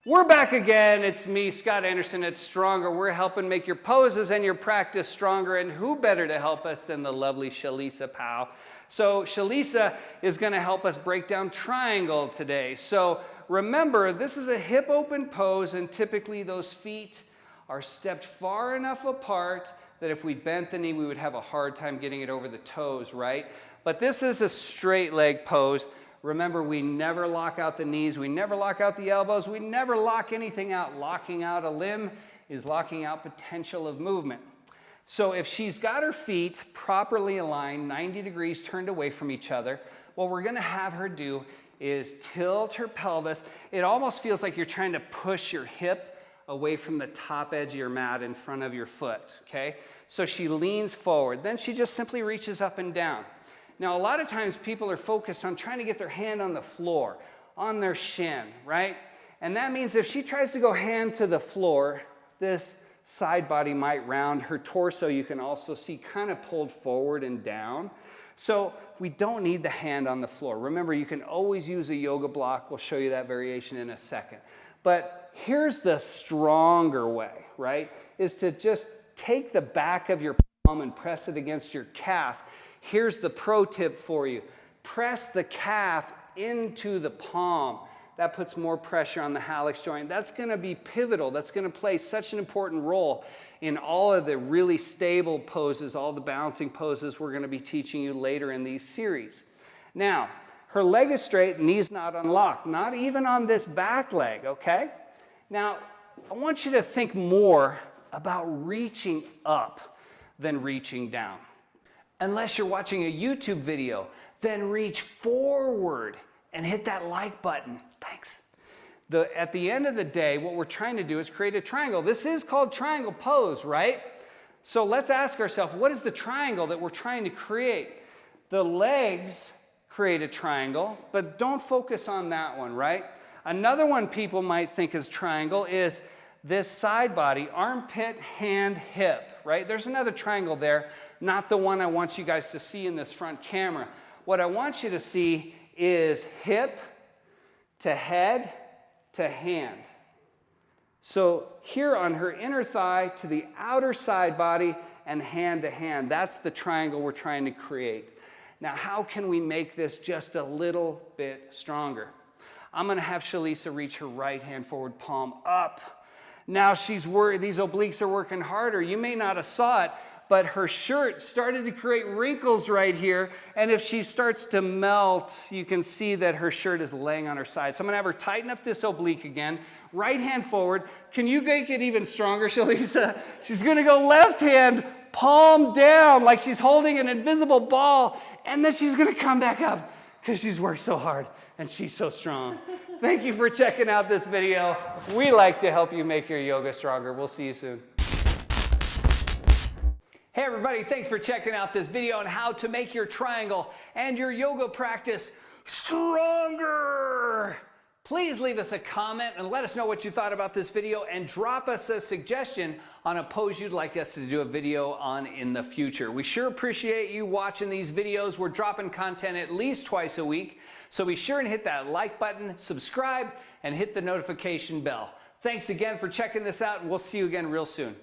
We're back again. It's me, Scott Anderson at Stronger. We're helping make your poses and your practice stronger. And who better to help us than the lovely Shalisa Powell? So Shalisa is going to help us break down triangle today. So remember, this is a hip open pose, and typically those feet are stepped far enough apart that if we bent the knee, we would have a hard time getting it over the toes, right? But this is a straight leg pose. Remember, we never lock out the knees, we never lock out the elbows, we never lock anything out. Locking out a limb is locking out potential of movement. So if she's got her feet properly aligned, 90 degrees turned away from each other, what we're gonna have her do is tilt her pelvis. It almost feels like you're trying to push your hip away from the top edge of your mat in front of your foot, okay? So she leans forward, then she just simply reaches up and down. Now, a lot of times people are focused on trying to get their hand on the floor, on their shin, right? And that means if she tries to go hand to the floor, this side body might round. Her torso, you can also see, kind of pulled forward and down. So we don't need the hand on the floor. Remember, you can always use a yoga block. We'll show you that variation in a second. But here's the stronger way, right? Is to just take the back of your palm and press it against your calf. Here's the pro tip for you. Press the calf into the palm. That puts more pressure on the hallux joint. That's going to be pivotal. That's going to play such an important role in all of the really stable poses, all the balancing poses we're going to be teaching you later in these series. Now, her leg is straight, knees not unlocked, not even on this back leg, okay? Now, I want you to think more about reaching up than reaching down. Unless you're watching a YouTube video, then reach forward and hit that like button. Thanks. At the end of the day, what we're trying to do is create a triangle. This is called triangle pose, right? So let's ask ourselves, what is the triangle that we're trying to create? The legs create a triangle, but don't focus on that one, right? Another one people might think is triangle is this side body, armpit, hand, hip, right? There's another triangle there, not the one I want you guys to see in this front camera. What I want you to see is hip to head to hand. So here on her inner thigh to the outer side body and hand to hand. That's the triangle we're trying to create. Now, how can we make this just a little bit stronger? I'm going to have Shalisa reach her right hand forward, palm up. Now she's worried, these obliques are working harder. You may not have saw it, but her shirt started to create wrinkles right here. And if she starts to melt, you can see that her shirt is laying on her side. So I'm gonna have her tighten up this oblique again. Right hand forward. Can you make it even stronger, Shalisa? She's gonna go left hand, palm down, like she's holding an invisible ball. And then she's gonna come back up because she's worked so hard and she's so strong. Thank you for checking out this video. We like to help you make your yoga stronger. We'll see you soon. Hey everybody, thanks for checking out this video on how to make your triangle and your yoga practice stronger. Please leave us a comment and let us know what you thought about this video, and drop us a suggestion on a pose you'd like us to do a video on in the future. We sure appreciate you watching these videos. We're dropping content at least twice a week, so be sure and hit that like button, subscribe, and hit the notification bell. Thanks again for checking this out, and we'll see you again real soon.